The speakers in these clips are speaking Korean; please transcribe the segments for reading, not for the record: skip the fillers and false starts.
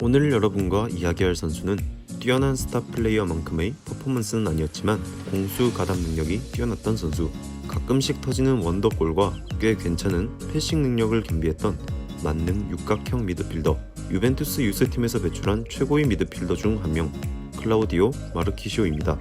오늘 여러분과 이야기할 선수는 뛰어난 스타 플레이어만큼의 퍼포먼스는 아니었지만 공수 가담 능력이 뛰어났던 선수, 가끔씩 터지는 원더골과 꽤 괜찮은 패싱 능력을 겸비했던 만능 육각형 미드필더, 유벤투스 유스팀에서 배출한 최고의 미드필더 중 한 명, 클라우디오 마르키시오입니다.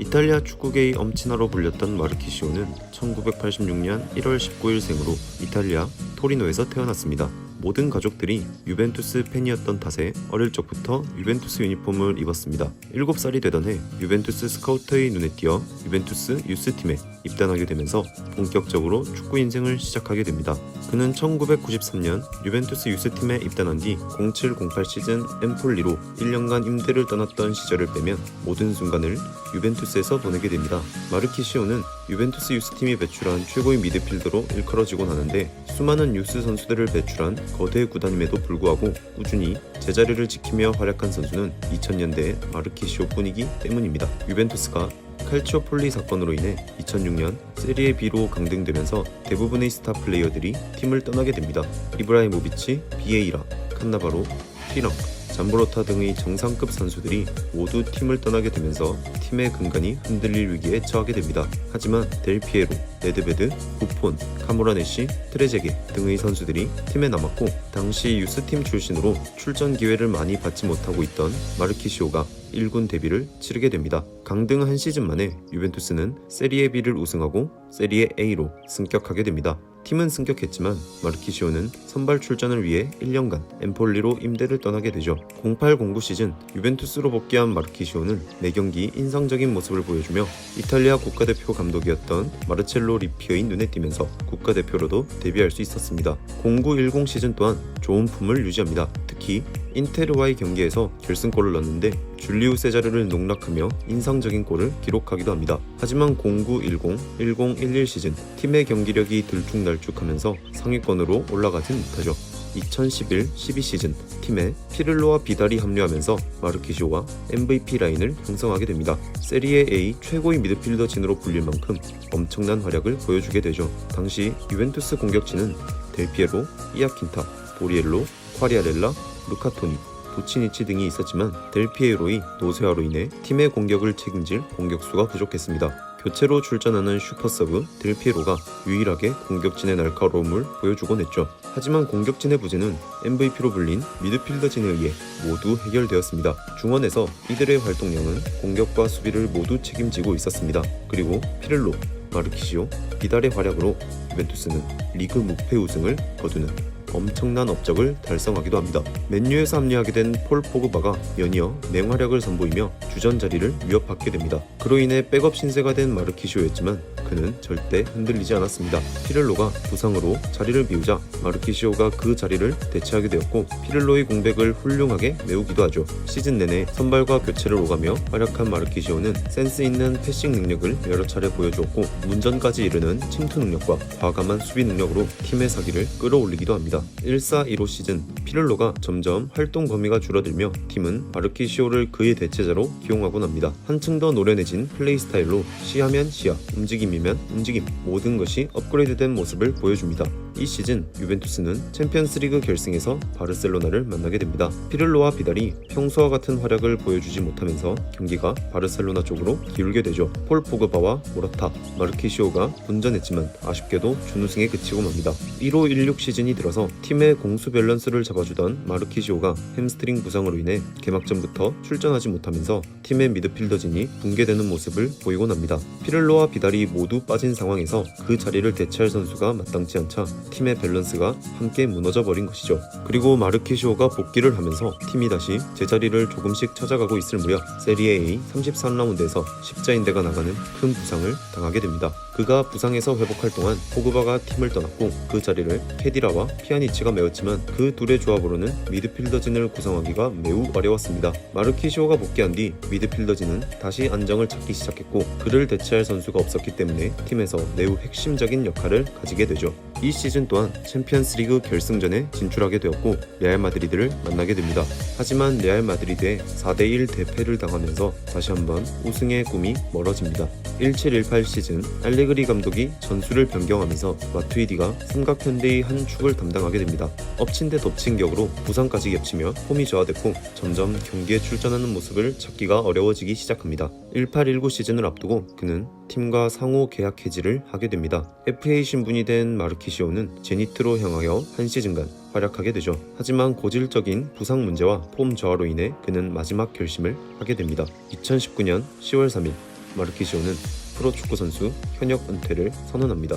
이탈리아 축구계의 엄친아로 불렸던 마르키시오는 1986년 1월 19일 생으로 이탈리아 토리노에서 태어났습니다. 모든 가족들이 유벤투스 팬이었던 탓에 어릴 적부터 유벤투스 유니폼을 입었습니다. 7살이 되던 해 유벤투스 스카우터의 눈에 띄어 유벤투스 유스팀에 입단하게 되면서 본격적으로 축구 인생을 시작하게 됩니다. 그는 1993년 유벤투스 유스팀에 입단한 뒤 07-08 시즌 엠폴리로 1년간 임대를 떠났던 시절을 빼면 모든 순간을 유벤투스에서 보내게 됩니다. 마르키시오는 유벤투스 유스팀이 배출한 최고의 미드필더로 일컬어지곤 하는데, 수많은 유스 선수들을 배출한 거대 구단임에도 불구하고 꾸준히 제자리를 지키며 활약한 선수는 2000년대의 마르키시오뿐이기 때문입니다. 유벤투스가 칼치오폴리 사건으로 인해 2006년 세리에 B로 강등되면서 대부분의 스타 플레이어들이 팀을 떠나게 됩니다. 이브라이모비치, 비에이라, 칸나바로, 피랑, 잠브로타 등의 정상급 선수들이 모두 팀을 떠나게 되면서 팀의 근간이 흔들릴 위기에 처하게 됩니다. 하지만 델피에로, 네드베드, 부폰, 카모라네시, 트레제게 등의 선수들이 팀에 남았고, 당시 유스팀 출신으로 출전 기회를 많이 받지 못하고 있던 마르키시오가 1군 데뷔를 치르게 됩니다. 강등 한 시즌 만에 유벤투스는 세리에 B를 우승하고 세리에 A로 승격하게 됩니다. 팀은 승격했지만 마르키시오는 선발 출전을 위해 1년간 엠폴리로 임대를 떠나게 되죠. 08-09 시즌 유벤투스로 복귀한 마르키시오는 매경기 인상적인 모습을 보여주며 이탈리아 국가대표 감독이었던 마르첼로 리피의 눈에 띄면서 국가대표로도 데뷔할 수 있었습니다. 09-10 시즌 또한 좋은 폼을 유지합니다. 특히 인테르와의 경기에서 결승골을 넣었는데 줄리우 세자르를 농락하며 인상적인 골을 기록하기도 합니다. 하지만 09-10, 10-11 시즌 팀의 경기력이 들쭉날쭉하면서 상위권으로 올라가진 못하죠. 2011-12 시즌 팀에 피를로와 비달이 합류하면서 마르키시오와 MVP 라인을 형성하게 됩니다. 세리에 A 최고의 미드필더 진으로 불릴 만큼 엄청난 활약을 보여주게 되죠. 당시 유벤투스 공격진은 델피에로, 이아킨타, 보리엘로, 콰리아렐라, 루카토니, 도치니치 등이 있었지만 델피에로의 노쇠화로 인해 팀의 공격을 책임질 공격수가 부족했습니다. 교체로 출전하는 슈퍼서브 델피에로가 유일하게 공격진의 날카로움을 보여주곤 했죠. 하지만 공격진의 부재는 MVP로 불린 미드필더진에 의해 모두 해결되었습니다. 중원에서 이들의 활동량은 공격과 수비를 모두 책임지고 있었습니다. 그리고 피렐로, 마르키시오, 비달의 활약으로 유벤투스는 리그 무패 우승을 거두는 엄청난 업적을 달성하기도 합니다. 맨유에서 합류하게 된 폴 포그바가 연이어 맹활약을 선보이며 주전 자리를 위협받게 됩니다. 그로 인해 백업 신세가 된 마르키시오였지만 그는 절대 흔들리지 않았습니다. 피렐로가 부상으로 자리를 비우자 마르키시오가 그 자리를 대체하게 되었고, 피렐로의 공백을 훌륭하게 메우기도 하죠. 시즌 내내 선발과 교체를 오가며 활약한 마르키시오는 센스 있는 패싱 능력을 여러 차례 보여주었고, 문전까지 이르는 침투 능력과 과감한 수비 능력으로 팀의 사기를 끌어올리기도 합니다. 14-15 시즌 피렐로가 점점 활동 범위가 줄어들며 팀은 마르키시오를 그의 대체자로 기용하곤 합니다. 한층 더 노련해진 플레이 스타일로 시야면 시야, 움직임이면 움직임, 모든 것이 업그레이드된 모습을 보여줍니다. 이 시즌 유벤투스는 챔피언스리그 결승에서 바르셀로나를 만나게 됩니다. 피렐로와 비달이 평소와 같은 활약을 보여주지 못하면서 경기가 바르셀로나 쪽으로 기울게 되죠. 폴 포그바와 모라타, 마르키시오가 분전했지만 아쉽게도 준우승에 그치고 맙니다. 15-16 시즌이 들어서 팀의 공수 밸런스를 잡아주던 마르키시오가 햄스트링 부상으로 인해 개막전부터 출전하지 못하면서 팀의 미드필더진이 붕괴되는 모습을 보이곤 합니다. 피렐로와 비달이 모두 빠진 상황에서 그 자리를 대체할 선수가 마땅치 않자 팀의 밸런스가 함께 무너져 버린 것이죠. 그리고 마르키시오가 복귀를 하면서 팀이 다시 제자리를 조금씩 찾아가고 있을 무렵 세리에 A 33라운드에서 십자인대가 나가는 큰 부상을 당하게 됩니다. 그가 부상에서 회복할 동안 포그바가 팀을 떠났고 그 자리를 케디라와 피아니치가 메웠지만 그 둘의 조합으로는 미드필더진을 구성하기가 매우 어려웠습니다. 마르키시오가 복귀한 뒤 미드필더진은 다시 안정을 찾기 시작했고, 그를 대체할 선수가 없었기 때문에 팀에서 매우 핵심적인 역할을 가지게 되죠. 이 시즌 또한 챔피언스리그 결승전에 진출하게 되었고 레알 마드리드를 만나게 됩니다. 하지만 레알 마드리드에 4대1 대패를 당하면서 다시 한번 우승의 꿈이 멀어집니다. 17-18 시즌 알레그리 감독이 전술을 변경하면서 마투이디가 삼각편대의 한 축을 담당하게 됩니다. 엎친 데 덮친 격으로 부상까지 겹치며 폼이 저하됐고 점점 경기에 출전하는 모습을 찾기가 어려워지기 시작합니다. 18-19 시즌을 앞두고 그는 팀과 상호 계약 해지를 하게 됩니다. FA 신분이 된 마르키시오는 제니트로 향하여 한 시즌간 활약하게 되죠. 하지만 고질적인 부상 문제와 폼 저하로 인해 그는 마지막 결심을 하게 됩니다. 2019년 10월 3일 마르키시오는 프로축구 선수 현역 은퇴를 선언합니다.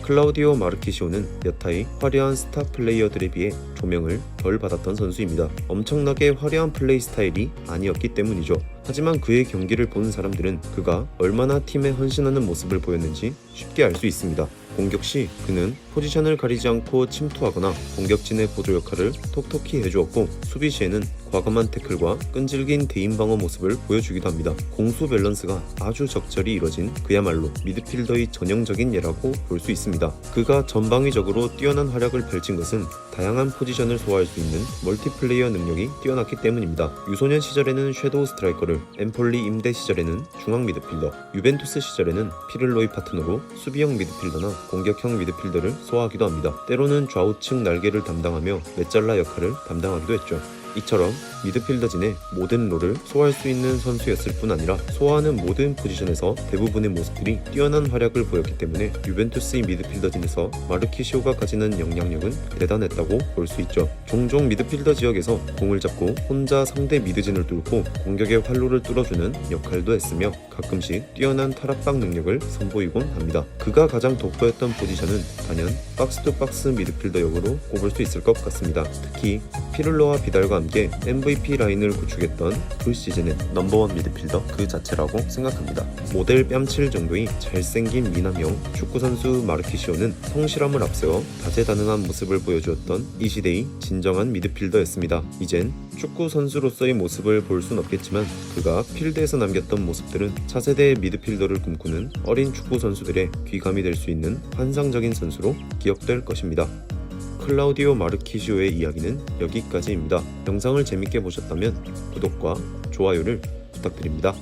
클라우디오 마르키시오는 여타의 화려한 스타 플레이어들에 비해 조명을 덜 받았던 선수입니다. 엄청나게 화려한 플레이 스타일이 아니었기 때문이죠. 하지만 그의 경기를 본 사람들은 그가 얼마나 팀에 헌신하는 모습을 보였는지 쉽게 알 수 있습니다. 공격 시 그는 포지션을 가리지 않고 침투하거나 공격진의 보조 역할을 톡톡히 해주었고 수비 시에는 과감한 태클과 끈질긴 대인 방어 모습을 보여주기도 합니다. 공수 밸런스가 아주 적절히 이뤄진 그야말로 미드필더의 전형적인 예라고 볼 수 있습니다. 그가 전방위적으로 뛰어난 활약을 펼친 것은 다양한 포지션을 소화할 수 있는 멀티플레이어 능력이 뛰어났기 때문입니다. 유소년 시절에는 섀도우 스트라이커를, 엠폴리 임대 시절에는 중앙 미드필더, 유벤투스 시절에는 피를로의 파트너로 수비형 미드필더나 공격형 미드필더를 소화하기도 합니다. 때로는 좌우측 날개를 담당하며 메잘라 역할을 담당하기도 했죠. 이처럼 미드필더진의 모든 롤을 소화할 수 있는 선수였을 뿐 아니라 소화하는 모든 포지션에서 대부분의 모습들이 뛰어난 활약을 보였기 때문에 유벤투스의 미드필더진에서 마르키시오가 가지는 영향력은 대단했다고 볼 수 있죠. 종종 미드필더 지역에서 공을 잡고 혼자 상대 미드진을 뚫고 공격의 활로를 뚫어주는 역할도 했으며 가끔씩 뛰어난 탈압박 능력을 선보이곤 합니다. 그가 가장 돋보였던 포지션은 단연 박스투박스 미드필더 역으로 꼽을 수 있을 것 같습니다. 특히 피를로와 비달과 함께 MVP 라인을 구축했던 그 시즌의 넘버원 미드필더 그 자체라고 생각합니다. 모델 뺨칠 정도의 잘생긴 미남형 축구선수 마르키시오는 성실함을 앞세워 다재다능한 모습을 보여주었던 이 시대의 진정한 미드필더였습니다. 이젠 축구선수로서의 모습을 볼 순 없겠지만 그가 필드에서 남겼던 모습들은 차세대의 미드필더를 꿈꾸는 어린 축구선수들의 귀감이 될 수 있는 환상적인 선수로 기억될 것입니다. 클라우디오 마르키시오의 이야기는 여기까지입니다. 영상을 재밌게 보셨다면 구독과 좋아요를 부탁드립니다.